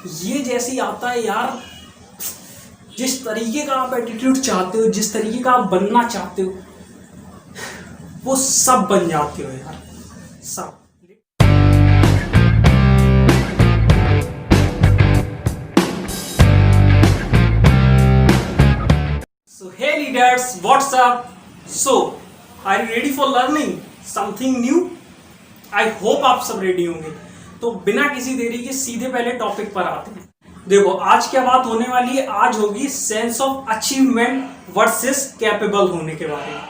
ये जैसे ही आता है यार, जिस तरीके का आप एटीट्यूड चाहते हो, जिस तरीके का आप बनना चाहते हो, वो सब बन जाते हो यार, सब। So hey leaders, what's up? So are you ready for learning something new? I hope आप सब रेडी होंगे। तो बिना किसी देरी के सीधे पहले टॉपिक पर आते हैं। देखो आज क्या बात होने वाली है, आज होगी sense of achievement versus capable होने के बारे में।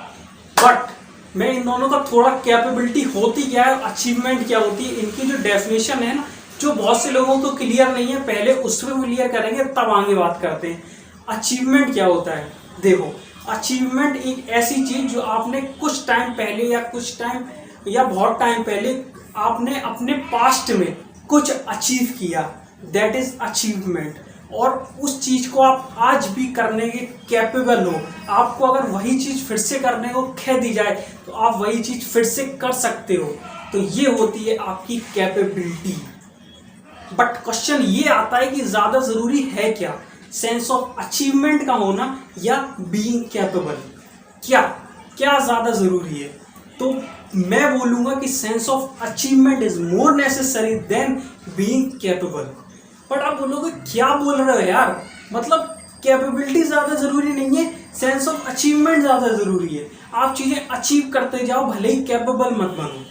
बट मैं इन दोनों का थोड़ा, कैपेबिलिटी होती क्या है, अचीवमेंट क्या होती है, इनकी जो डेफिनेशन है ना, जो बहुत से लोगों को क्लियर नहीं है, पहले उसमें क्लियर करेंगे तब आगे बात करते हैं। अचीवमेंट क्या होता है? देखो अचीवमेंट एक ऐसी चीज जो आपने कुछ टाइम पहले या बहुत टाइम पहले आपने अपने पास्ट में कुछ अचीव किया, दैट इज अचीवमेंट। और उस चीज को आप आज भी करने के कैपेबल हो। आपको अगर वही चीज फिर से करने को कह दी जाए तो आप वही चीज फिर से कर सकते हो, तो ये होती है आपकी कैपेबिलिटी। बट क्वेश्चन ये आता है कि ज्यादा जरूरी है क्या, सेंस ऑफ अचीवमेंट का होना या बीइंग कैपेबल? क्या ज्यादा जरूरी है? तो मैं बोलूंगा कि sense of achievement is more necessary than being capable. But आप बोलोगे क्या बोल रहे हो यार, मतलब कैपेबिलिटी ज्यादा जरूरी नहीं है, सेंस ऑफ अचीवमेंट ज्यादा जरूरी है। आप चीजें अचीव करते जाओ, भले ही कैपेबल मत बनो,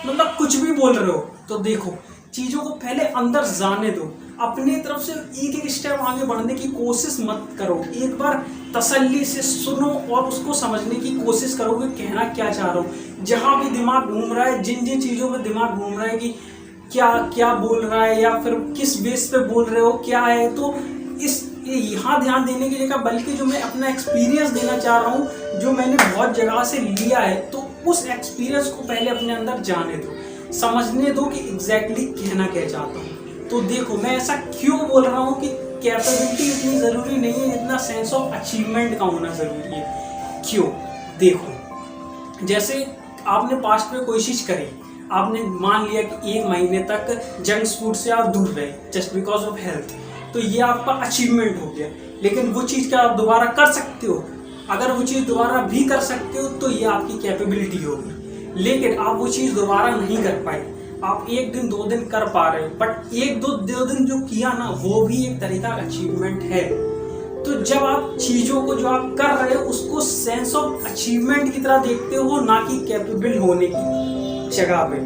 मतलब कुछ भी बोल रहे हो। तो देखो चीजों को पहले अंदर जाने दो, अपनी तरफ से एक एक स्टेप आगे बढ़ने की कोशिश मत करो। एक बार तसल्ली से सुनो और उसको समझने की कोशिश करो कि कहना क्या चाह रहा हूँ। जहां भी दिमाग घूम रहा है, जिन जिन चीजों में दिमाग घूम रहा है कि क्या क्या बोल रहा है या फिर किस बेस पे बोल रहे हो क्या है, तो यहाँ ध्यान देने की जगह बल्कि जो मैं अपना एक्सपीरियंस देना चाह रहा हूँ, जो मैंने बहुत जगह से लिया है, तो उस एक्सपीरियंस को पहले अपने अंदर जाने दो, समझने दो कि एग्जैक्टली कहना क्या चाहता हूँ। तो देखो मैं ऐसा क्यों बोल रहा हूँ कि कैपेबिलिटी इतनी जरूरी नहीं है जितना सेंस ऑफ अचीवमेंट का होना जरूरी है। क्यों? देखो जैसे आपने पास्ट में कोई चीज करी, आपने मान लिया कि 1 महीने तक जंक फूड से आप दूर रहे जस्ट बिकॉज ऑफ हेल्थ, तो ये आपका अचीवमेंट हो गया। लेकिन वो चीज क्या आप दोबारा कर सकते हो? अगर वो चीज दोबारा भी कर सकते हो तो ये आपकी कैपेबिलिटी होगी। लेकिन आप वो चीज दोबारा नहीं कर पाए, आप 1 दिन 2 दिन कर पा रहे हो, बट 1-2 दिन जो किया ना, वो भी एक तरीका अचीवमेंट है। तो जब आप चीजों को जो आप कर रहे हो उसको सेंस ऑफ अचीवमेंट की तरह देखते हो, ना कि कैपेबल होने की जगह पे,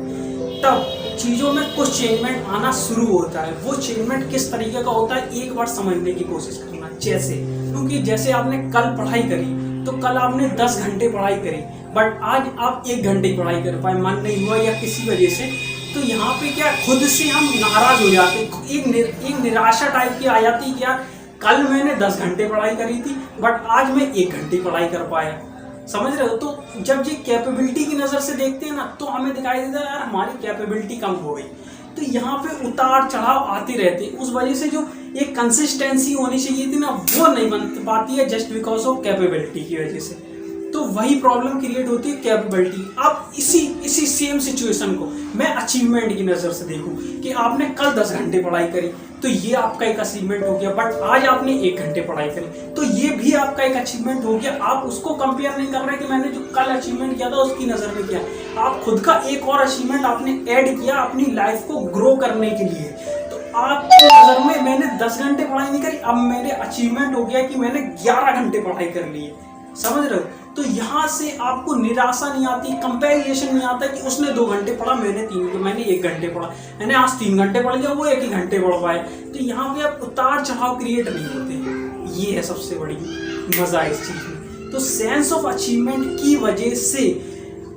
तब चीजों में कुछ चेंजमेंट आना शुरू होता है। वो चेंजमेंट किस तरीके का होता है, एक बार समझने की कोशिश करना। क्योंकि जैसे आपने कल पढ़ाई करी, तो कल आपने 10 घंटे पढ़ाई करी, बट आज आप 1 घंटे पढ़ाई कर पाए, मन नहीं हुआ या किसी वजह से, तो यहाँ पे क्या खुद से हम नाराज हो जाते, एक निराशा टाइप की आ जाती है। क्या कल मैंने 10 घंटे पढ़ाई करी थी बट आज मैं 1 घंटे पढ़ाई कर पाया, समझ रहे हो? तो जब ये कैपेबिलिटी की नजर से देखते हैं ना, तो हमें दिखाई देता है यार हमारी कैपेबिलिटी कम हो गई। तो यहाँ पे उतार चढ़ाव आते रहते हैं, उस वजह से जो एक कंसिस्टेंसी होनी चाहिए थी ना, वो नहीं बन पाती है जस्ट बिकॉज ऑफ कैपेबिलिटी की वजह से। तो वही प्रॉब्लम क्रिएट होती है कैपेबिलिटी। अब इसी सेम सिचुएशन को मैं अचीवमेंट की नजर से देखूं कि आपने कल 10 घंटे पढ़ाई करी, तो ये आपका एक अचीवमेंट हो गया, बट आज आपने 1 घंटे पढ़ाई करी, तो ये भी आपका एक अचीवमेंट हो गया। आप उसको कंपेयर नहीं कर रहे कि मैंने जो कल अचीवमेंट किया था उसकी नजर में किया, आप खुद का एक और अचीवमेंट आपने ऐड किया अपनी लाइफ को ग्रो करने के लिए। तो आपकी नजर में मैंने 10 घंटे पढ़ाई नहीं करी, अब मेरे अचीवमेंट हो गया कि मैंने 11 घंटे पढ़ाई कर ली है, समझ रहे हो? तो यहाँ से आपको निराशा नहीं आती, कंपैरिजन नहीं आता कि उसने 2 घंटे पढ़ा, मैंने 1 घंटे पढ़ा, मैंने आज 3 घंटे पढ़ लिया, वो 1 ही घंटे पढ़ पाए। तो यहाँ पे आप उतार चढ़ाव क्रिएट नहीं होते। ये है सबसे बड़ी मजा इस चीज में। तो सेंस ऑफ अचीवमेंट की वजह से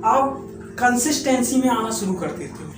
आप कंसिस्टेंसी में आना शुरू कर देते हो।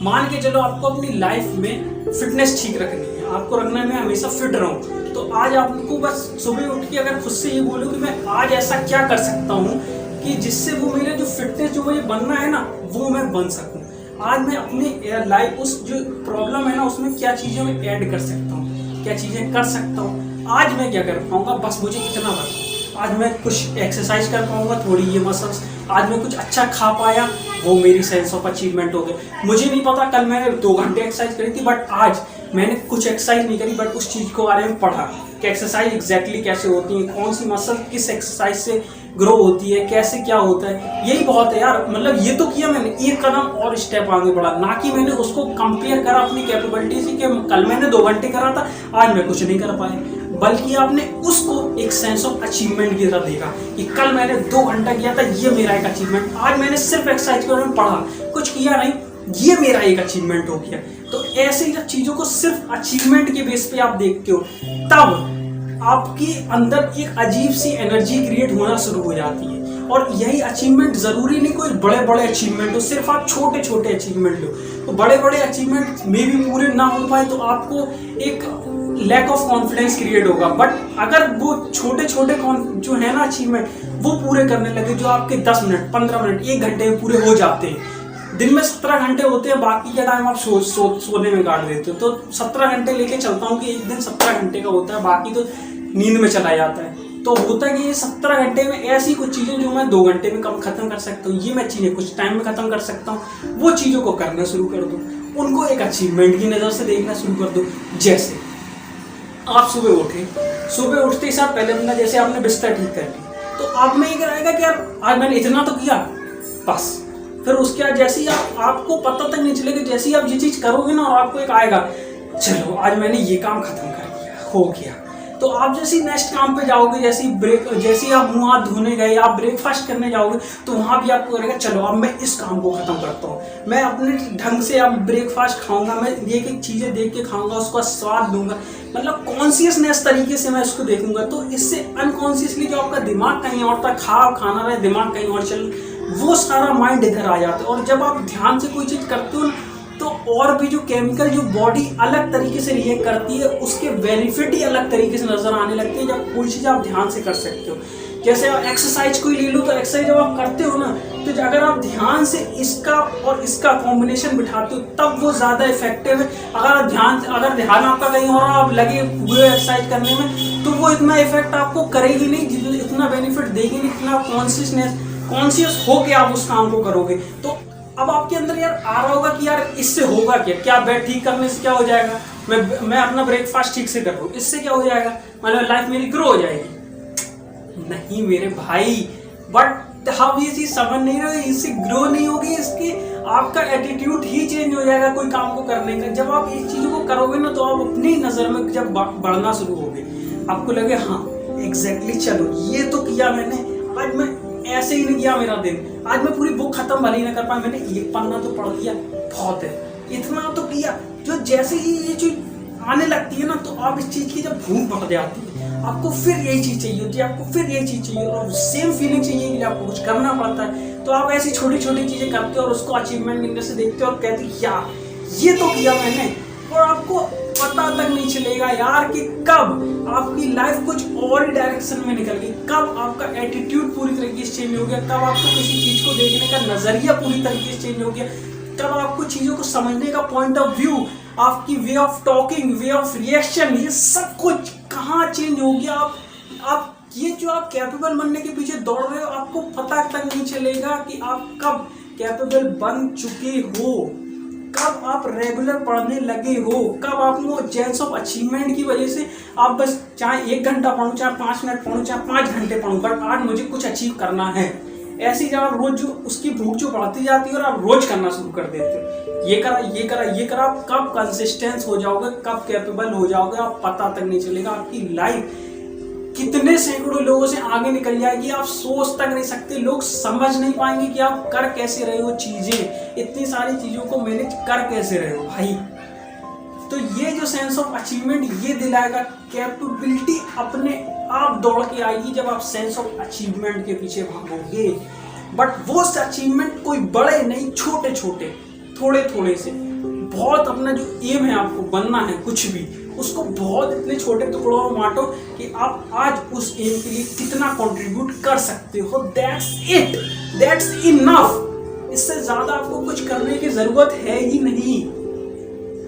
मान के चलो आपको अपनी लाइफ में फिटनेस ठीक रखनी है, आपको रखना है मैं हमेशा फिट रहूं, तो आज आपको बस सुबह उठ के अगर खुद से ये बोलो कि मैं आज ऐसा क्या कर सकता हूँ कि जिससे वो मेरा जो फिटनेस जो मुझे बनना है ना, वो मैं बन सकूं। आज मैं अपनी लाइफ उस जो प्रॉब्लम है ना, उसमें क्या चीजें मैं ऐड कर सकता हूँ, क्या चीजें कर सकता हूँ, आज मैं क्या कर पाऊंगा, बस मुझे इतना बताओ। आज मैं कुछ एक्सरसाइज कर पाऊंगा, थोड़ी ये मसल्स, आज मैं कुछ अच्छा खा पाया, वो मेरी सेंस ऑफ अचीवमेंट हो गया। मुझे नहीं पता कल मैंने 2 घंटे एक्सरसाइज करी थी, बट आज मैंने कुछ एक्सरसाइज नहीं करी, बट उस चीज़ को बारे में पढ़ा कि एक्सरसाइज एग्जैक्टली कैसे होती है, कौन सी मसल किस एक्सरसाइज से ग्रो होती है, कैसे क्या होता है। यही बहुत है यार, मतलब ये तो किया मैंने, एक कदम और स्टेप आगे बढ़ा, ना कि मैंने उसको कंपेयर करा अपनी कैपेबिलिटी से कि कल मैंने 2 घंटे करा था, आज मैं कुछ नहीं कर पाया, बल्कि आपने उसको एक सेंस ऑफ अचीवमेंट की तरह देखा कि कल मैंने 2 घंटा किया था, ये मेरा एक अचीवमेंट, आज मैंने सिर्फ एक्सरसाइज के बारे में पढ़ा, कुछ किया नहीं, ये मेरा एक अचीवमेंट हो गया। तो ऐसे ही जब चीजों को सिर्फ अचीवमेंट के बेस पे आप देखते हो, तब आपके अंदर एक अजीब सी एनर्जी क्रिएट होना शुरू हो जाती है। और यही अचीवमेंट जरूरी नहीं कोई बड़े बड़े अचीवमेंट हो, सिर्फ आप छोटे छोटे अचीवमेंट लो। तो बड़े बड़े अचीवमेंट में भी पूरे ना हो पाए तो आपको एक लैक ऑफ कॉन्फिडेंस क्रिएट होगा, बट अगर वो छोटे छोटे जो है ना अचीवमेंट वो पूरे करने लगे, जो आपके 10 मिनट 15 मिनट 1 घंटे में पूरे हो जाते हैं। दिन में 17 घंटे होते हैं, बाकी का टाइम आप सोने में काट देते हो, तो 17 घंटे लेके चलता हूँ कि एक दिन 17 घंटे का होता है, बाकी तो नींद में चला जाता है। तो होता है कि ये 17 घंटे में ऐसी कुछ चीज़ें जो मैं 2 घंटे में कम खत्म कर सकता हूँ, ये मैं चीज़ें कुछ टाइम में खत्म कर सकता हूँ, वो चीज़ों को करना शुरू कर दो, उनको एक अचीवमेंट की नज़र से देखना शुरू कर दो। जैसे आप सुबह उठते ही साथ पहले बंदा जैसे आपने बिस्तर ठीक कर ली, तो आप में ये रहेगा कि यार आज मैंने इतना तो किया बस। फिर उसके बाद जैसे ही आपको पता तक नहीं चलेगा, जैसे ही आप ये चीज़ करोगे ना और आपको एक आएगा, चलो आज मैंने ये काम खत्म कर दिया, हो गया, तो आप जैसे ही नेक्स्ट काम पे जाओगे, जैसे ही आप मुंह हाथ धोने गए, आप ब्रेकफास्ट करने जाओगे, तो वहाँ भी आपको करेगा चलो अब मैं इस काम को खत्म करता हूँ, मैं अपने ढंग से अब ब्रेकफास्ट खाऊंगा, मैं एक एक चीज़ें देख के खाऊंगा, उसका स्वाद लूंगा, मतलब कॉन्शियसनेस तरीके से मैं इसको देखूंगा। तो इससे अनकॉन्शियसली जो आपका दिमाग कहीं और था, खाना रहे, दिमाग कहीं और चल, वो सारा माइंड इधर आ जाता है। और जब आप ध्यान से कोई चीज़ करते हो तो और भी जो केमिकल जो बॉडी अलग तरीके से रिएक्ट करती है, उसके बेनिफिट ही अलग तरीके से नजर आने लगते हैं जब कोई चीज़ आप ध्यान से कर सकते हो। जैसे आप एक्सरसाइज को ही ले लो, तो एक्सरसाइज जब आप करते हो ना, तो अगर आप ध्यान से इसका और इसका कॉम्बिनेशन बिठाते हो तब वो ज़्यादा इफेक्टिव है। अगर ध्यान आपका कहीं और आप लगे हुए एक्सरसाइज करने में, तो वो इतना इफेक्ट आपको करेगी नहीं, इतना बेनिफिट देगी नहीं, इतना कॉन्शियस हो के आप उस काम को करोगे। तो अब आपके अंदर यार आ रहा होगा कि यार इससे होगा क्या बेड ठीक करने से क्या हो जाएगा, मैं अपना ब्रेकफास्ट ठीक से कर रहा हूँ, इससे क्या हो जाएगा, मतलब लाइफ मेरी ग्रो हो जाएगी। नहीं मेरे भाई, बट हम ये चीज समझ नहीं रहे, इससे ग्रो नहीं होगी, इसके आपका एटीट्यूड ही चेंज हो जाएगा कोई काम को करने का। जब आप इस चीजों को करोगे ना, तो आप अपनी नजर में जब बढ़ना शुरू होगे, आपको लगे हाँ एग्जैक्टली, चलो ये तो किया मैंने, आज मैं ऐसे ही नहीं किया मेरा दिन, आज मैं पूरी बुक खत्म भले ही ना कर पाया, मैंने एक पन्ना तो पढ़ लिया, बहुत है, इतना तो किया। जो जैसे ही ये चीज आने लगती है ना, तो आप इस चीज की जब भूख बढ़ जाती है, आपको फिर यही चीज चाहिए होती है, आपको फिर यही चीज चाहिए, और सेम फीलिंग चाहिए कि आपको कुछ करना पड़ता है। तो आप ऐसी छोटी छोटी चीजें करते हो और उसको अचीवमेंट मिलने से देखते हो और कहते हो यार ये तो किया मैंने, और आपको पता तक नहीं चलेगा यार कि कब आपकी लाइफ कुछ और ही डायरेक्शन में निकल गई, कब आपका एटीट्यूड पूरी तरीके से चेंज हो गया, कब आपको किसी चीज को देखने का नजरिया पूरी तरीके से चेंज हो गया, कब आपको चीजों को समझने का पॉइंट ऑफ व्यू, आपकी way of talking, way of reaction, ये सब कुछ कहाँ चेंज हो गया। आप ये जो आप कैपेबल बनने के पीछे दौड़ रहे हो, आपको पता तक नहीं चलेगा कि आप कब कैपेबल बन चुके हो, कब आप रेगुलर पढ़ने लगे हो, कब आपको सेंस ऑफ अचीवमेंट की वजह से आप बस चाहे 1 घंटा पढ़ूं, चाहे 5 मिनट पढ़ूं, चाहे 5 घंटे पढ़ूं, बट आज मुझे कुछ अचीव करना है। ऐसी जब आप रोज जो उसकी भूख जो बढ़ती जाती है और आप रोज करना शुरू कर देते हो, ये करा, आप कब कंसिस्टेंस हो जाओगे, कब कैपेबल हो जाओगे, आप पता तक नहीं चलेगा। आपकी लाइफ कितने सैकड़ों लोगों से आगे निकल जाएगी, आप सोच तक नहीं सकते, लोग समझ नहीं पाएंगे कि आप कर कैसे रहे हो चीजें, इतनी सारी चीजों को मैनेज कर कैसे रहे हो भाई। तो ये जो सेंस ऑफ अचीवमेंट ये दिलाएगा, कैपेबिलिटी अपने आप दौड़ के आएगी जब आप सेंस ऑफ अचीवमेंट के पीछे भागोगे। बट वो अचीवमेंट कोई बड़े नहीं, छोटे छोटे, थोड़े थोड़े से, बहुत अपना जो एम है आपको बनना है कुछ भी, उसको बहुत इतने छोटे टुकड़ों में बांटो कि आप आज उस एम के लिए कितना कंट्रीब्यूट कर सकते हो। That's it, that's enough. इससे ज्यादा आपको कुछ करने की जरूरत है ही नहीं।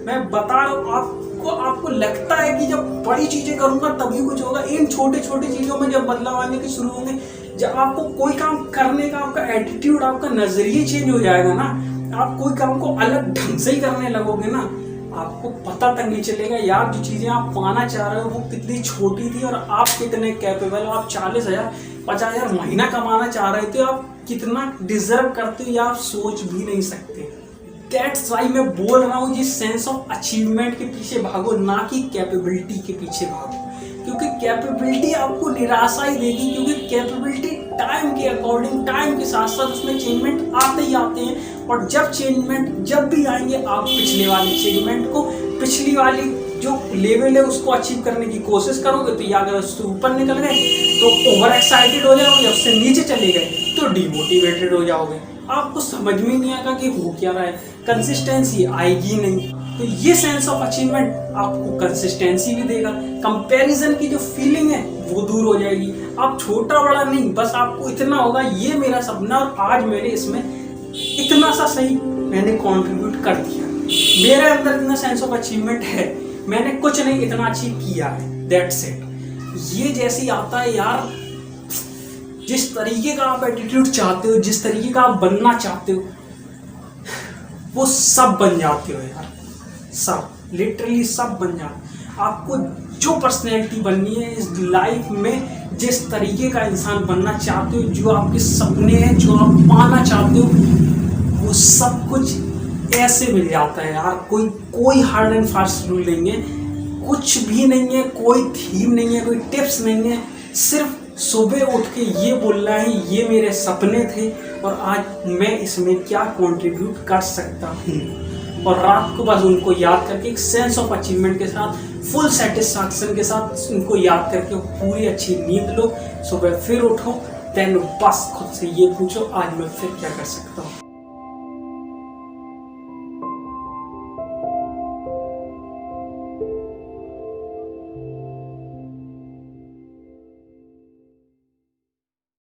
मैं बता रहा हूँ आपको लगता है कि जब बड़ी चीजें करूंगा तभी कुछ होगा, इन छोटे छोटे चीजों में जब बदलाव आने के शुरू होंगे, जब आपको कोई काम करने का आपका एटीट्यूड, आपका नजरिया चेंज हो जाएगा ना, आप कोई काम को अलग ढंग से ही करने लगोगे ना, आपको पता तक नहीं चलेगा यार जो चीज़ें आप पाना चाह रहे हो वो कितनी छोटी थी और आप कितने कैपेबल हो। आप 40,000 50,000 महीना कमाना चाह रहे थे, आप कितना डिजर्व करते हो या आप सोच भी नहीं सकते। दैट्स वाई मैं बोल रहा हूँ जिस सेंस ऑफ अचीवमेंट के पीछे भागो, ना कि कैपेबिलिटी के पीछे भागो, क्योंकि कैपेबिलिटी आपको निराशा ही देगी। क्योंकि कैपेबिलिटी टाइम के अकॉर्डिंग, टाइम के साथ साथ उसमें चेंजमेंट आते ही आते हैं, और जब चेंजमेंट जब भी आएंगे आप पिछले वाले चेंजमेंट को, पिछली वाली जो लेवल है उसको अचीव करने की कोशिश करोगे तो या अगर उससे ऊपर निकल गए तो ओवर एक्साइटेड हो जाओगे, उससे नीचे चले गए तो डिमोटिवेटेड हो जाओगे। आपको समझ में नहीं आएगा कि हो क्या रहा है, कंसिस्टेंसी आएगी नहीं। तो ये सेंस ऑफ अचीवमेंट आपको कंसिस्टेंसी भी देगा। कंपैरिजन की जो फीलिंग है वो दूर हो जाएगी। आप छोटा बड़ा नहीं, बस आपको इतना होगा ये मेरा सपना और आज मैंने इसमें इतना सा सही मैंने कंट्रीब्यूट कर दिया, मेरे अंदर इतना सेंस ऑफ अचीवमेंट है, मैंने कुछ नहीं इतना अचीव किया है, दैट्स इट। ये जैसे आता है यार, जिस तरीके का आप एटीट्यूड चाहते हो, जिस तरीके का आप बनना चाहते हो वो सब बन जाते हो यार, सब लिटरली सब बन जाते। आपको जो पर्सनैलिटी बननी है इस लाइफ में, जिस तरीके का इंसान बनना चाहते हो, जो आपके सपने हैं, जो आप पाना चाहते हो, वो सब कुछ ऐसे मिल जाता है यार। कोई हार्ड एंड फास्ट रूल नहीं है, कुछ भी नहीं है, कोई थीम नहीं है, कोई टिप्स नहीं है। सिर्फ सुबह उठ के ये बोलना है ये मेरे सपने थे और आज मैं इसमें क्या कंट्रीब्यूट कर सकता हूँ, और रात को बस उनको याद करके एक सेंस ऑफ अचीवमेंट के साथ, फुल सेटिस्फैक्शन के साथ उनको याद करके पूरी अच्छी नींद लो। सुबह फिर उठो, देन बस खुद से ये पूछो आज मैं फिर क्या कर सकता हूँ।